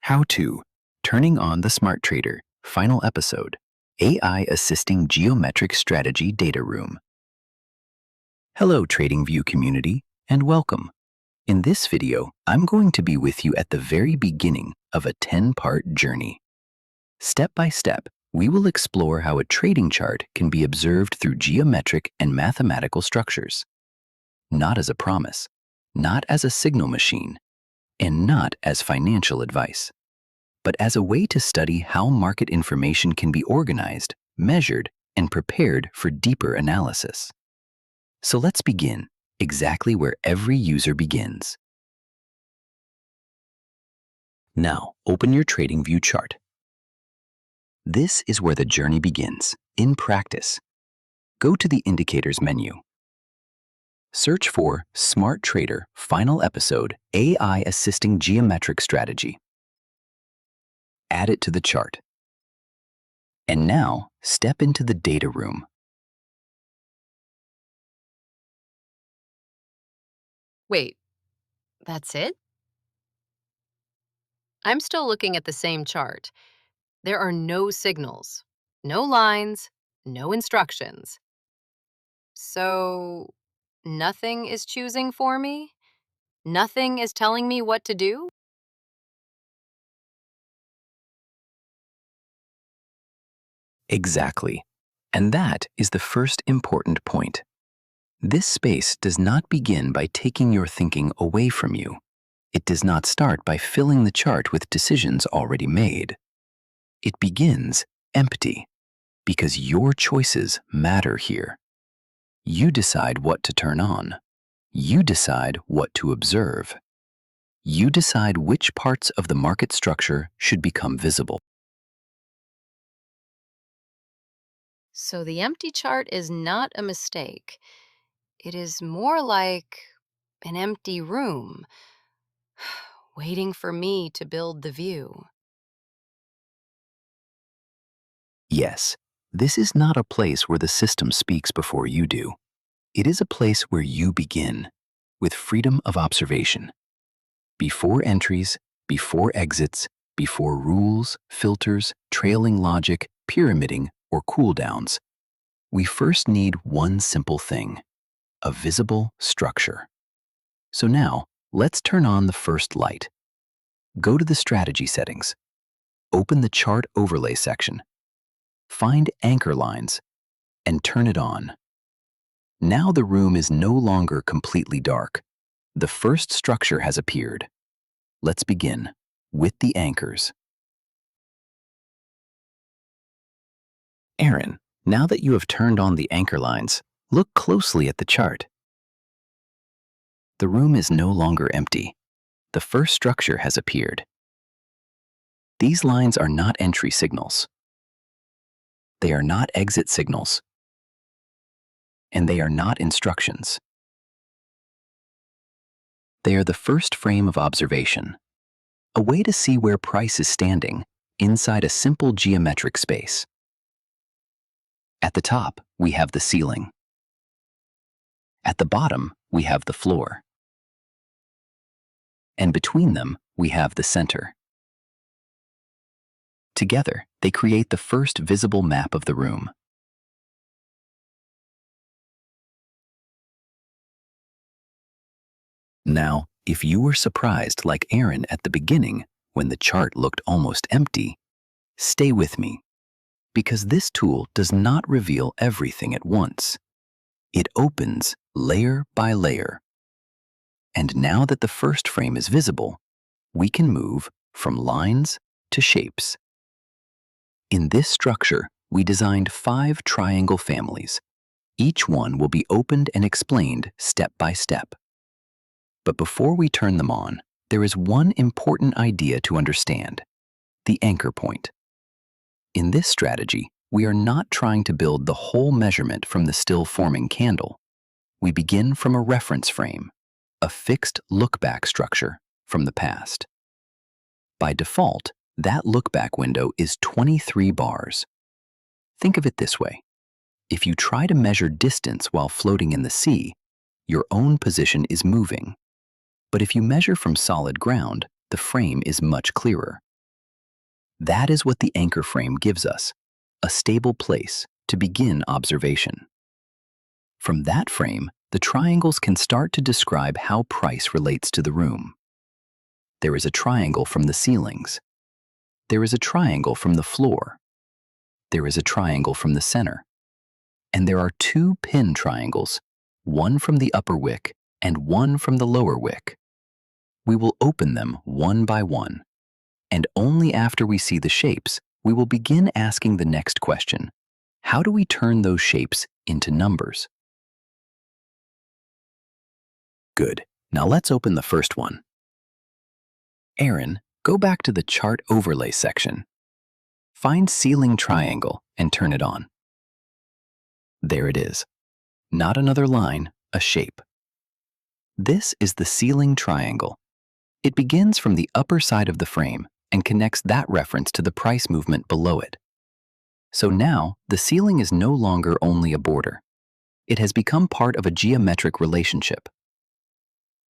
How to Turning on the Smart Trader, final episode, AI Assisting Geometric Strategy Data Room. Hello TradingView community, and welcome. In this video, I'm going to be with you at the very beginning of a 10-part journey. Step by step, we will explore how a trading chart can be observed through geometric and mathematical structures. Not as a promise, not as a signal machine, and not as financial advice, but as a way to study how market information can be organized, measured, and prepared for deeper analysis. So let's begin exactly where every user begins. Now, open your TradingView chart. This is where the journey begins, in practice. Go to the Indicators menu. Search for Smart Trader Final Episode AI Assisting Geometric Strategy. Add it to the chart. And now, step into the data room. Wait, that's it? I'm still looking at the same chart. There are no signals, no lines, no instructions. So, nothing is choosing for me? Nothing is telling me what to do? Exactly. And that is the first important point. This space does not begin by taking your thinking away from you. It does not start by filling the chart with decisions already made. It begins empty, because your choices matter here. You decide what to turn on. You decide what to observe. You decide which parts of the market structure should become visible. So, the empty chart is not a mistake. It is more like an empty room, waiting for me to build the view. Yes, this is not a place where the system speaks before you do. It is a place where you begin, with freedom of observation. Before entries, before exits, before rules, filters, trailing logic, pyramiding, or cooldowns, we first need one simple thing: a visible structure. So now, let's turn on the first light. Go to the strategy settings. Open the chart overlay section. Find anchor lines and turn it on. Now the room is no longer completely dark. The first structure has appeared. Let's begin with the anchors. Aaron, now that you have turned on the anchor lines, look closely at the chart. The room is no longer empty. The first structure has appeared. These lines are not entry signals. They are not exit signals. And they are not instructions. They are the first frame of observation, a way to see where price is standing inside a simple geometric space. At the top, we have the ceiling. At the bottom, we have the floor. And between them, we have the center. Together, they create the first visible map of the room. Now, if you were surprised like Aaron at the beginning when the chart looked almost empty, stay with me, because this tool does not reveal everything at once. It opens layer by layer. And now that the first frame is visible, we can move from lines to shapes. In this structure, we designed 5 triangle families. Each one will be opened and explained step by step. But before we turn them on, there is one important idea to understand: the anchor point. In this strategy, we are not trying to build the whole measurement from the still forming candle. We begin from a reference frame, a fixed look-back structure from the past. By default, that look-back window is 23 bars. Think of it this way: if you try to measure distance while floating in the sea, your own position is moving. But if you measure from solid ground, the frame is much clearer. That is what the anchor frame gives us, a stable place to begin observation. From that frame, the triangles can start to describe how price relates to the room. There is a triangle from the ceilings. There is a triangle from the floor. There is a triangle from the center. And there are two pin triangles, one from the upper wick and one from the lower wick. We will open them one by one, and only after we see the shapes, we will begin asking the next question. How do we turn those shapes into numbers? Good. Now let's open the first one. Aaron, go back to the chart overlay section. Find ceiling triangle and turn it on. There it is. Not another line, a shape. This is the ceiling triangle. It begins from the upper side of the frame and connects that reference to the price movement below it. So now, the ceiling is no longer only a border. It has become part of a geometric relationship.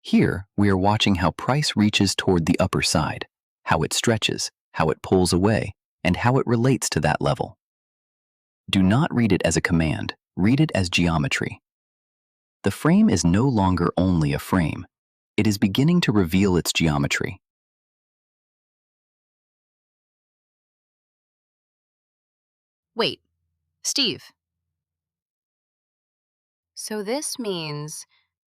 Here, we are watching how price reaches toward the upper side, how it stretches, how it pulls away, and how it relates to that level. Do not read it as a command, read it as geometry. The frame is no longer only a frame. It is beginning to reveal its geometry. Wait, Steve. So this means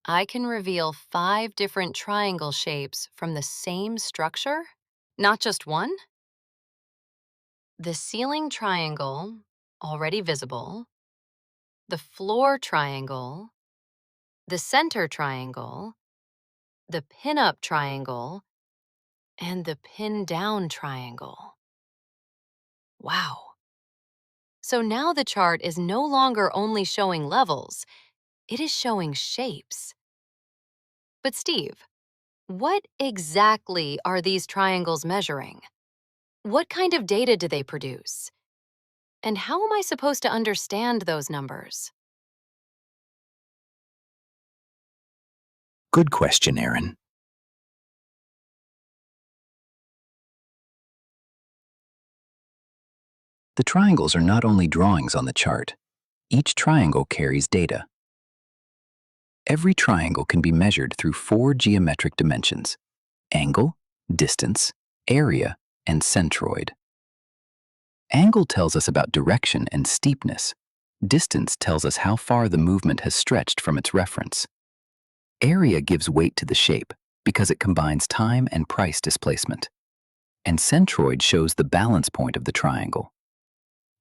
I can reveal 5 different triangle shapes from the same structure? Not just one? The ceiling triangle, already visible, the floor triangle, the center triangle, the pin-up triangle, and the pin-down triangle. Wow. So now the chart is no longer only showing levels, it is showing shapes. But Steve, what exactly are these triangles measuring? What kind of data do they produce? And how am I supposed to understand those numbers? Good question, Aaron. The triangles are not only drawings on the chart. Each triangle carries data. Every triangle can be measured through 4 geometric dimensions: angle, distance, area, and centroid. Angle tells us about direction and steepness. Distance tells us how far the movement has stretched from its reference. Area gives weight to the shape because it combines time and price displacement. And centroid shows the balance point of the triangle.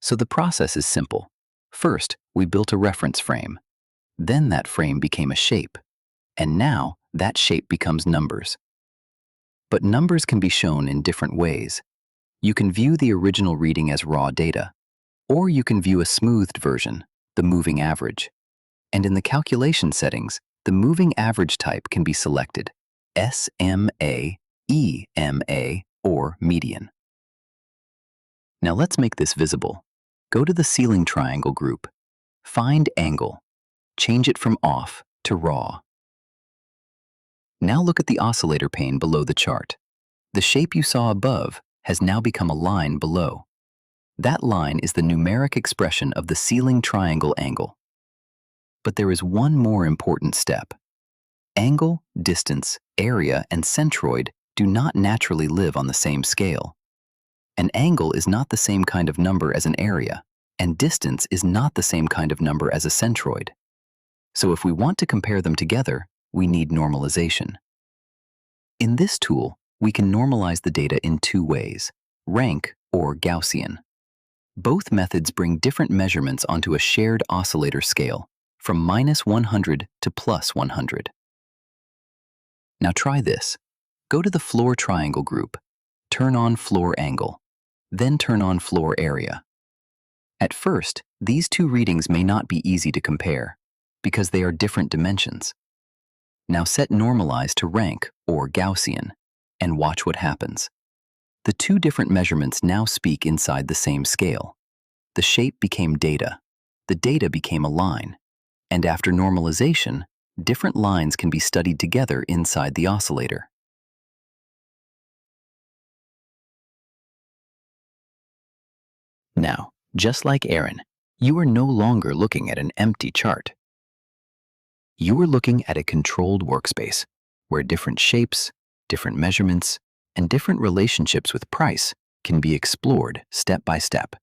So the process is simple. First, we built a reference frame. Then that frame became a shape. And now that shape becomes numbers. But numbers can be shown in different ways. You can view the original reading as raw data, or you can view a smoothed version, the moving average. And in the calculation settings, the moving average type can be selected: SMA, EMA, or median. Now let's make this visible. Go to the ceiling triangle group. Find angle. Change it from off to raw. Now look at the oscillator pane below the chart. The shape you saw above has now become a line below. That line is the numeric expression of the ceiling triangle angle. But there is one more important step. Angle, distance, area, and centroid do not naturally live on the same scale. An angle is not the same kind of number as an area, and distance is not the same kind of number as a centroid. So if we want to compare them together, we need normalization. In this tool, we can normalize the data in 2 ways: rank or Gaussian. Both methods bring different measurements onto a shared oscillator scale, from -100 to +100. Now try this. Go to the floor triangle group, turn on floor angle, then turn on floor area. At first, these 2 readings may not be easy to compare, because they are different dimensions. Now set normalize to rank or Gaussian, and watch what happens. The 2 different measurements now speak inside the same scale. The shape became data, the data became a line, and after normalization, different lines can be studied together inside the oscillator. Now, just like Aaron, you are no longer looking at an empty chart. You are looking at a controlled workspace where different shapes, different measurements, and different relationships with price can be explored step by step.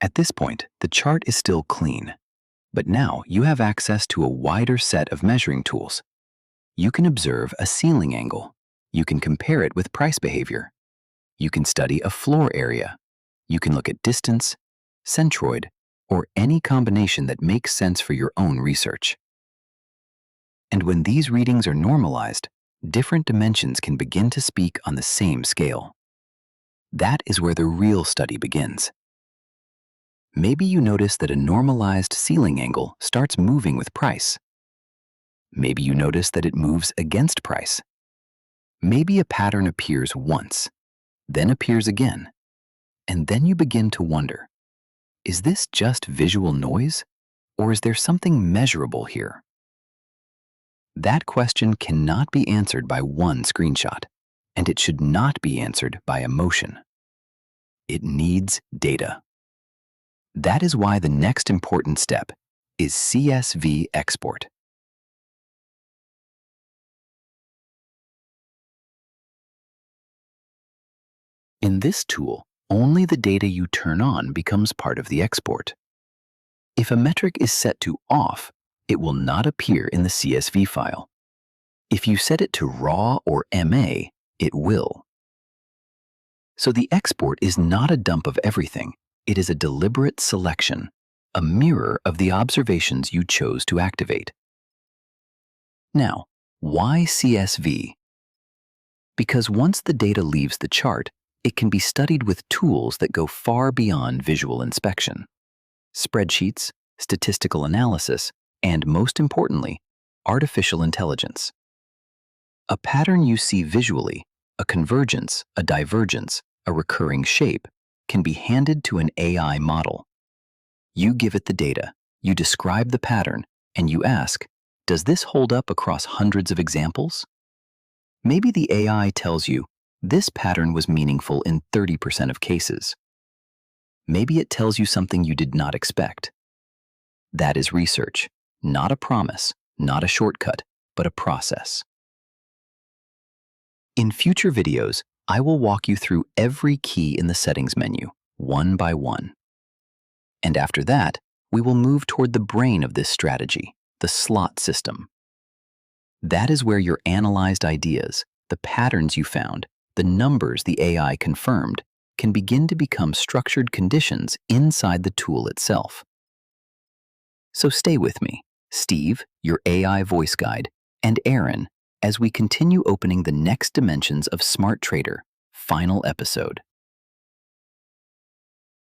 At this point, the chart is still clean, but now you have access to a wider set of measuring tools. You can observe a ceiling angle. You can compare it with price behavior. You can study a floor area. You can look at distance, Centroid, or any combination that makes sense for your own research. And when these readings are normalized, different dimensions can begin to speak on the same scale. That is where the real study begins. Maybe you notice that a normalized ceiling angle starts moving with price. Maybe you notice that it moves against price. Maybe a pattern appears once, then appears again, and then you begin to wonder, is this just visual noise, or is there something measurable here? That question cannot be answered by one screenshot, and it should not be answered by emotion. It needs data. That is why the next important step is CSV export. In this tool, only the data you turn on becomes part of the export. If a metric is set to off, it will not appear in the CSV file. If you set it to raw or MA, it will. So the export is not a dump of everything. It is a deliberate selection, a mirror of the observations you chose to activate. Now, why CSV? Because once the data leaves the chart, it can be studied with tools that go far beyond visual inspection. Spreadsheets, statistical analysis, and most importantly, artificial intelligence. A pattern you see visually, a convergence, a divergence, a recurring shape, can be handed to an AI model. You give it the data, you describe the pattern, and you ask, does this hold up across hundreds of examples? Maybe the AI tells you, this pattern was meaningful in 30% of cases. Maybe it tells you something you did not expect. That is research, not a promise, not a shortcut, but a process. In future videos, I will walk you through every key in the settings menu, one by one. And after that, we will move toward the brain of this strategy, the slot system. That is where your analyzed ideas, the patterns you found, the numbers the AI confirmed, can begin to become structured conditions inside the tool itself. So stay with me, Steve, your AI voice guide, and Aaron, as we continue opening the next dimensions of Smart Trader, final episode.